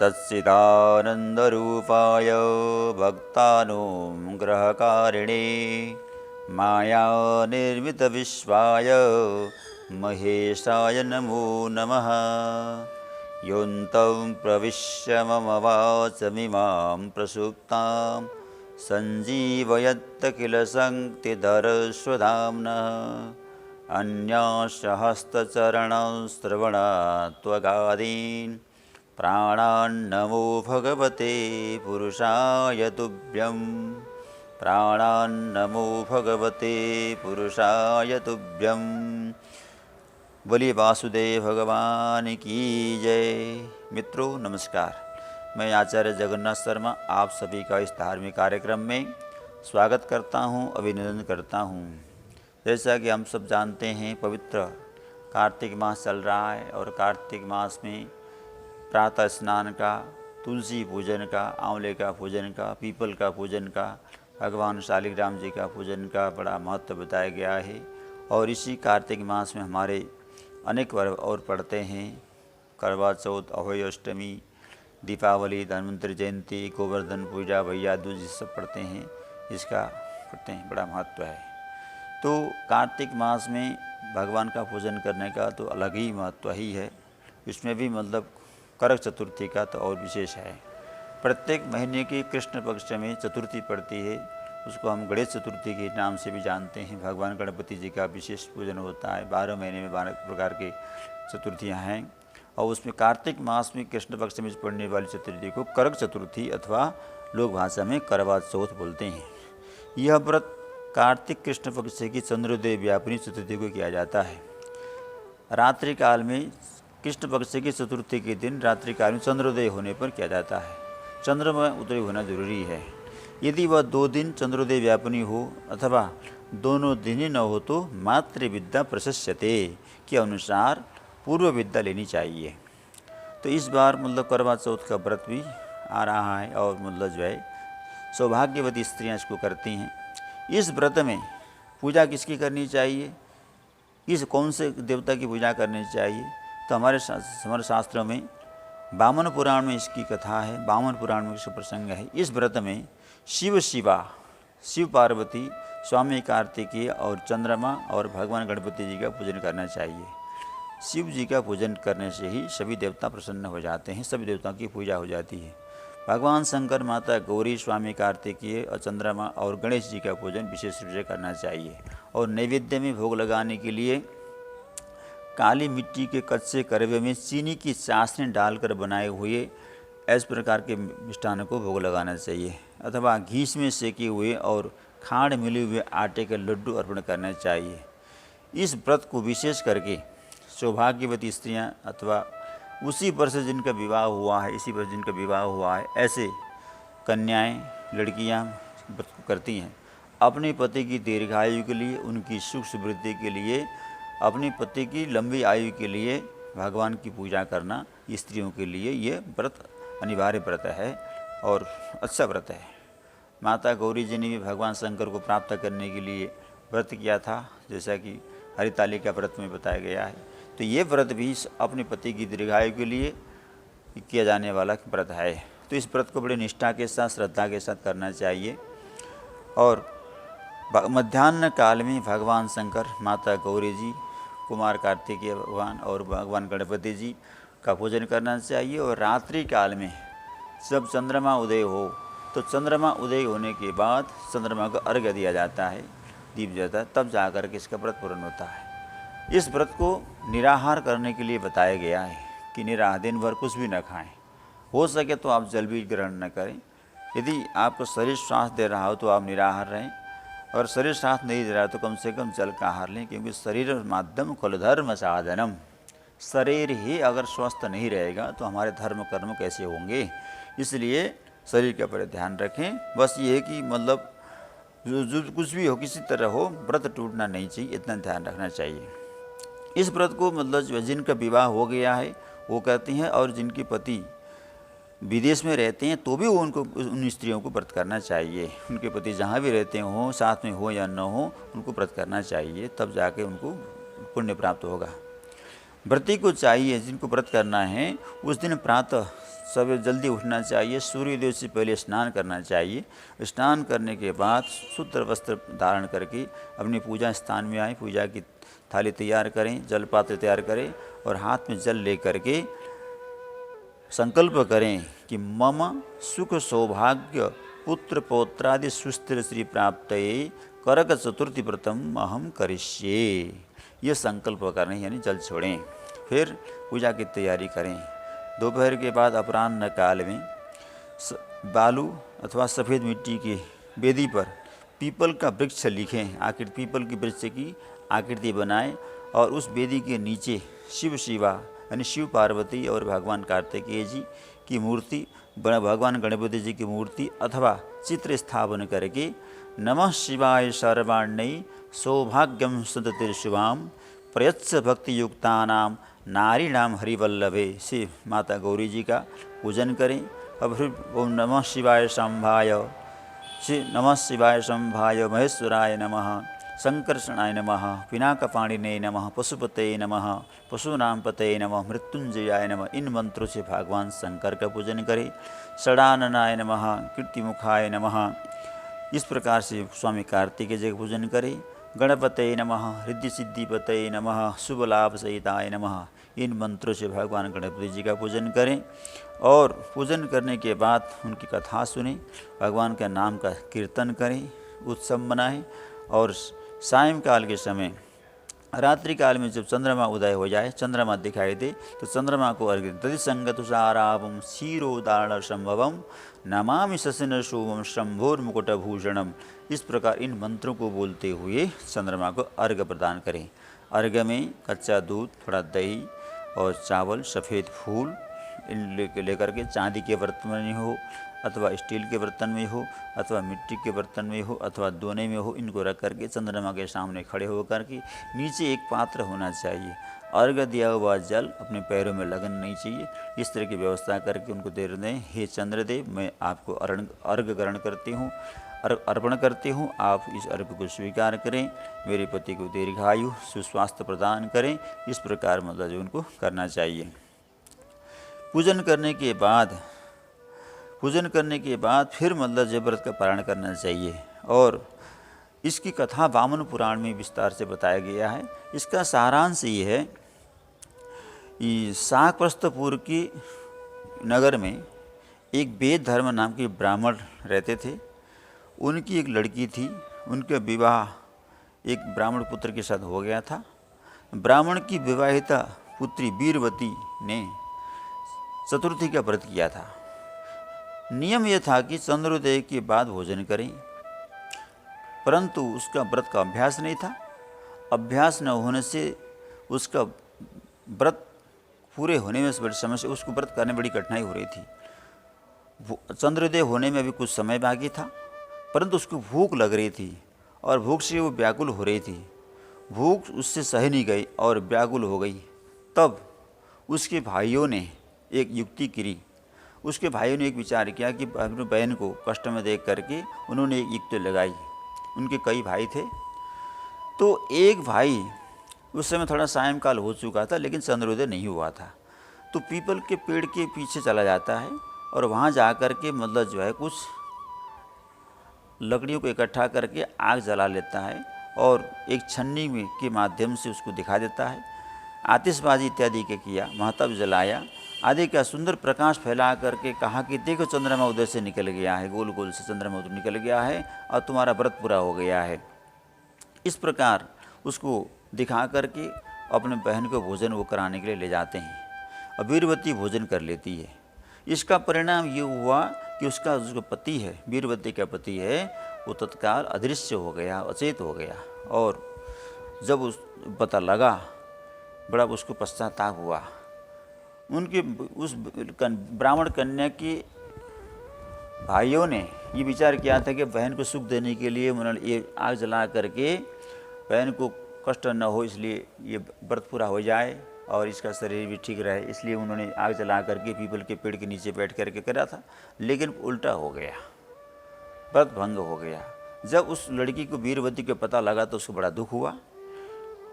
सच्चिदानन्दरूपाय भक्तानुग्रहकारिणे मायानिर्मितविश्वाय महेशाय नमो नमः। योऽन्तं प्रविश्य मम वाचमिमां प्रसुप्तां सञ्जीवयत्त किल शक्तिधरस्वधाम्नः। अन्यास्यहस्तचरणश्रवणात्वगादीन् प्राणान्नमो भगवते पुरुषाय तुभ्यं। प्राणान्नमो भगवते पुरुषाय तुभ्यं। बोलिए वासुदेव भगवान की जय। मित्रों नमस्कार, मैं आचार्य जगन्नाथ शर्मा आप सभी का इस धार्मिक कार्यक्रम में स्वागत करता हूं, अभिनंदन करता हूं। जैसा कि हम सब जानते हैं, पवित्र कार्तिक मास चल रहा है और कार्तिक मास में प्रातः स्नान का, तुलसी पूजन का, आंवले का पूजन का, पीपल का पूजन का, भगवान शालिग्राम जी का पूजन का बड़ा महत्व बताया गया है। और इसी कार्तिक मास में हमारे अनेक पर्व और पढ़ते हैं। करवा चौथ, अहोई अष्टमी, दीपावली, धन्वंतरि जयंती, गोवर्धन पूजा, भैया दूज सब पढ़ते हैं। इसका पढ़ते हैं, बड़ा महत्व है। तो कार्तिक मास में भगवान का पूजन करने का तो अलग ही महत्व ही है। इसमें भी मतलब करक चतुर्थी का तो और विशेष है। प्रत्येक महीने की कृष्ण पक्ष में चतुर्थी पड़ती है, उसको हम गणेश चतुर्थी के नाम से भी जानते हैं। भगवान गणपति जी का विशेष पूजन होता है। 12 महीने में 12 प्रकार की चतुर्थियाँ हैं और उसमें कार्तिक मास में कृष्ण पक्ष में पड़ने वाली चतुर्थी को करक चतुर्थी अथवा लोक भाषा में करवा चौथ बोलते हैं। यह व्रत कार्तिक कृष्ण पक्ष की चंद्रोदय व्यापिनी चतुर्थी को किया जाता है। रात्रि काल में कृष्ण पक्ष की चतुर्थी के दिन रात्रि काल में चंद्रोदय होने पर किया जाता है। चंद्रमा उदय होना जरूरी है। यदि वह 2 दिन चंद्रोदय व्यापिनी हो अथवा दोनों दिन ही न हो तो मातृ विद्या प्रशस्यते के अनुसार पूर्व विद्या लेनी चाहिए। तो इस बार मतलब करवा चौथ का व्रत भी आ रहा है और मतलब जो है सौभाग्यवती स्त्रियाँ इसको करती हैं। इस व्रत में पूजा किसकी करनी चाहिए, कौन से देवता की पूजा करनी चाहिए, तो हमारे शास्त्रों में वामन पुराण में इसकी कथा है। वामन पुराण में इसका प्रसंग है। इस व्रत में शिव पार्वती, स्वामी कार्तिकेय और चंद्रमा और भगवान गणपति जी का पूजन करना चाहिए। शिव जी का पूजन करने से ही सभी देवता प्रसन्न हो जाते हैं, सभी देवताओं की पूजा हो जाती है। भगवान शंकर, माता गौरी, स्वामी कार्तिकेय और चंद्रमा और गणेश जी का पूजन विशेष रूप से करना चाहिए। और नैवेद्य में भोग लगाने के लिए काली मिट्टी के कच्चे करवे में चीनी की चाशनी डालकर बनाए हुए इस प्रकार के मिष्ठान को भोग लगाना चाहिए अथवा घी में सेके हुए और खांड मिले हुए आटे के लड्डू अर्पण करना चाहिए। इस व्रत को विशेष करके सौभाग्यवती स्त्रियां अथवा उसी वर्ष जिनका विवाह हुआ है, इसी वर्ष जिनका विवाह हुआ है, ऐसे कन्याएं, लड़कियां व्रत को करती हैं। अपने पति की दीर्घायु के लिए, उनकी सुख समृद्धि के लिए, अपने पति की लंबी आयु के लिए भगवान की पूजा करना स्त्रियों के लिए ये व्रत अनिवार्य व्रत है और अच्छा व्रत है। माता गौरी जी ने भी भगवान शंकर को प्राप्त करने के लिए व्रत किया था, जैसा कि हरितालिका व्रत में बताया गया है। तो ये व्रत भी अपने पति की दीर्घायु के लिए किया जाने वाला व्रत है। तो इस व्रत को बड़ी निष्ठा के साथ, श्रद्धा के साथ करना चाहिए। और मध्याह्न काल में भगवान शंकर, माता गौरी जी, कुमार कार्तिकेय भगवान और भगवान गणपति जी का पूजन करना चाहिए। और रात्रि काल में जब चंद्रमा उदय हो तो चंद्रमा उदय होने के बाद चंद्रमा को अर्घ्य दिया जाता है, दीप जाता है, तब जाकर के इसका व्रत पूर्ण होता है। इस व्रत को निराहार करने के लिए बताया गया है कि निराहार दिन भर कुछ भी न खाएं। हो सके तो आप जल भी ग्रहण न करें। यदि आपको शरीर श्वास दे रहा हो तो आप निराहार रहें, और शरीर साथ नहीं दे रहा तो कम से कम जल का आहार लें, क्योंकि शरीर माध्यम कुल धर्म साधनम। शरीर ही अगर स्वस्थ नहीं रहेगा तो हमारे धर्म कर्म कैसे होंगे। इसलिए शरीर के ऊपर ध्यान रखें। बस ये है कि मतलब जो कुछ भी हो, किसी तरह हो, व्रत टूटना नहीं चाहिए, इतना ध्यान रखना चाहिए। इस व्रत को मतलब जिनका विवाह हो गया है वो करती हैं, और जिनके पति विदेश में रहते हैं तो भी उनको, उन स्त्रियों को व्रत करना चाहिए। उनके पति जहाँ भी रहते हों, साथ में हो या न हो, उनको व्रत करना चाहिए, तब जाके उनको पुण्य प्राप्त होगा। व्रती को चाहिए, जिनको व्रत करना है उस दिन प्रातः सवेरे जल्दी उठना चाहिए, सूर्योदय से पहले स्नान करना चाहिए। स्नान करने के बाद शुद्ध वस्त्र धारण करके अपनी पूजा स्थान में आए, पूजा की थाली तैयार करें, जल पात्र तैयार करें और हाथ में जल ले करके संकल्प करें कि मम सुख सौभाग्य पुत्र पौत्रादि सुस्थिर श्री प्राप्त करक चतुर्थी व्रतम अहम करिष्ये। ये संकल्प करें, यानी जल छोड़ें। फिर पूजा की तैयारी करें। दोपहर के बाद अपराह्न काल में बालू अथवा सफ़ेद मिट्टी की वेदी पर पीपल का वृक्ष लिखें, आकृति पीपल की वृक्ष की आकृति बनाएं और उस वेदी के नीचे शिव शिवा यानी शिव पार्वती और भगवान कार्तिकेय जी की मूर्ति, भगवान गणपति जी की मूर्ति अथवा चित्र स्थापन करके नमः शिवाय सर्वाण्यै सौभाग्यम सदतिर्शुभाम प्रयच्छ भक्ति युक्तानाम नारीणाम हरिवल्लभे से माता गौरी जी का पूजन करें। अब फिर ओम नमः शिवाय शंभाय, श्री नमः शिवाय शंभाय महेश्वराय नमः, संकर्षणाय नमः, पिनाकपाणिने नमः, पशुपतये नमः, पशूनाम पतये नमः, मृत्युंजयाय नमः। इन मंत्रों से भगवान शंकर का पूजन करें। षडाननाय नमः, कीर्तिमुखाय नमः, इस प्रकार से स्वामी कार्तिकेय जी का पूजन करें। गणपतये नमः, रिद्धि सिद्धिपतये नमः, शुभ लाभ सहिताय नमः। इन मंत्रों से भगवान गणपति जी का पूजन करें और पूजन करने के बाद उनकी कथा सुनें, भगवान के नाम का कीर्तन करें, उत्सव मनाएं। और सायंकाल के समय, रात्रि काल में जब चंद्रमा उदय हो जाए, चंद्रमा दिखाई दे तो चंद्रमा को अर्घ्य तदिसंगतुषारावम क्षीरोदारण संभवम नमामि शशिन शोभम शंभोर्मुकुटभूषणम। इस प्रकार इन मंत्रों को बोलते हुए चंद्रमा को अर्घ्य प्रदान करें। अर्घ्य में कच्चा दूध, थोड़ा दही और चावल, सफ़ेद फूल इन लेकर के चांदी के बर्तन में हो अथवा स्टील के बर्तन में हो अथवा मिट्टी के बर्तन में हो अथवा दोने में हो, इनको रख करके चंद्रमा के सामने खड़े होकर के नीचे एक पात्र होना चाहिए। अर्घ्य दिया हुआ जल अपने पैरों में लगन नहीं चाहिए। इस तरह की व्यवस्था करके उनको दे दें, हे चंद्रदेव, मैं आपको अर्घ्य ग्रहण करती हूँ, अर्पण करती हूँ, आप इस अर्घ्य को स्वीकार करें, मेरे पति को दीर्घायु सुस्वास्थ्य प्रदान करें। इस प्रकार मतलब जो उनको करना चाहिए। पूजन करने के बाद फिर मतलब जब व्रत का पारण करना चाहिए। और इसकी कथा वामन पुराण में विस्तार से बताया गया है। इसका सारांश ये है कि शाकप्रस्थपुर की नगर में एक वेद धर्म नाम के ब्राह्मण रहते थे। उनकी एक लड़की थी, उनका विवाह एक ब्राह्मण पुत्र के साथ हो गया था। ब्राह्मण की विवाहिता पुत्री वीरवती ने चतुर्थी का व्रत किया था। नियम यह था कि चंद्रोदय के बाद भोजन करें, परंतु उसका व्रत का अभ्यास नहीं था। अभ्यास न होने से उसका व्रत पूरे होने में बड़ी समस्या, उसको व्रत करने में बड़ी कठिनाई हो रही थी। चंद्रोदय होने में भी कुछ समय बाकी था, परंतु उसको भूख लग रही थी और भूख से वो व्याकुल हो रही थी। भूख उससे सह नहीं गई और व्याकुल हो गई। तब उसके भाइयों ने एक युक्ति करी। उसके भाइयों ने एक विचार किया कि अपनी बहन को कष्ट में देख करके उन्होंने एक युक्ति लगाई। उनके कई भाई थे, तो एक भाई, उस समय थोड़ा सायंकाल हो चुका था लेकिन चंद्रोदय नहीं हुआ था, तो पीपल के पेड़ के पीछे चला जाता है और वहाँ जा कर के मतलब जो है कुछ लकड़ियों को इकट्ठा करके आग जला लेता है और एक छन्नी में के माध्यम से उसको दिखा देता है। आतिशबाजी इत्यादि के किया, महतब जलाया आदि का सुंदर प्रकाश फैला करके कहा कि देखो चंद्रमा उधर से निकल गया है, गोल गोल से चंद्रमा उधर निकल गया है और तुम्हारा व्रत पूरा हो गया है। इस प्रकार उसको दिखा करके अपने बहन को भोजन वो कराने के लिए ले जाते हैं और वीरवती भोजन कर लेती है। इसका परिणाम ये हुआ कि उसका जो पति है, वीरवती का पति है, वो तत्काल अदृश्य हो गया, अचेत हो गया। और जब उस पता लगा, बड़ा उसको पश्चाताप हुआ। उनके उस ब्राह्मण कन्या के भाइयों ने ये विचार किया था कि बहन को सुख देने के लिए उन्होंने ये आग जला करके बहन को कष्ट न हो, इसलिए ये व्रत पूरा हो जाए और इसका शरीर भी ठीक रहे, इसलिए उन्होंने आग जला करके पीपल के पेड़ के नीचे बैठ करके करा था। लेकिन उल्टा हो गया, व्रत भंग हो गया। जब उस लड़की को वीरवती को पता लगा तो उसको बड़ा दुख हुआ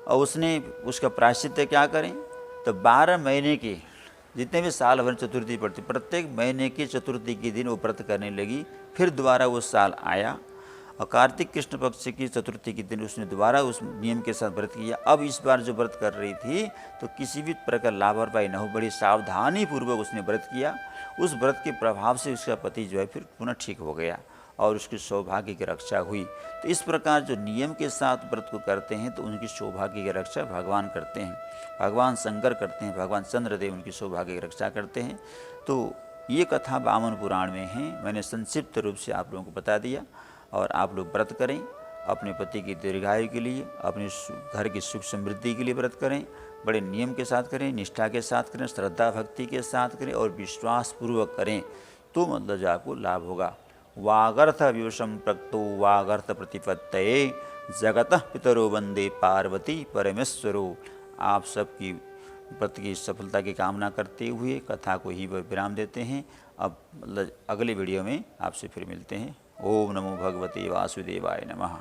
और उसने उसका प्रायश्चित्त क्या करें, तो 12 महीने की जितने भी साल भर चतुर्थी पड़ती, प्रत्येक महीने की चतुर्थी के दिन वो व्रत करने लगी। फिर दोबारा वो साल आया और कार्तिक कृष्ण पक्ष की चतुर्थी के दिन उसने दोबारा उस नियम के साथ व्रत किया। अब इस बार जो व्रत कर रही थी तो किसी भी प्रकार लापरवाही न हो, बड़ी सावधानी पूर्वक उसने व्रत किया। उस व्रत के प्रभाव से उसका पति जो है फिर पुनः ठीक हो गया और उसकी सौभाग्य की रक्षा हुई। तो इस प्रकार जो नियम के साथ व्रत को करते हैं तो उनकी सौभाग्य की रक्षा भगवान करते हैं, भगवान शंकर करते हैं, भगवान चंद्रदेव उनकी सौभाग्य की रक्षा करते हैं। तो ये कथा वामन पुराण में है, मैंने संक्षिप्त रूप से आप लोगों को बता दिया। और आप लोग व्रत करें अपने पति की दीर्घायु के लिए, अपने घर की सुख समृद्धि के लिए व्रत करें, बड़े नियम के साथ करें, निष्ठा के साथ करें, श्रद्धा भक्ति के साथ करें और विश्वास पूर्वक करें, तो मतलब जो आपको लाभ होगा। वागर्थ विवशम प्रक्तो वागर्थ प्रतिपत्तये जगतः पितरो वंदे पार्वती परमेश्वरो। आप सबकी व्रत की सफलता की कामना करते हुए कथा को ही विराम देते हैं। अब अगले वीडियो में आपसे फिर मिलते हैं। ओम नमो भगवते वासुदेवाय नमः।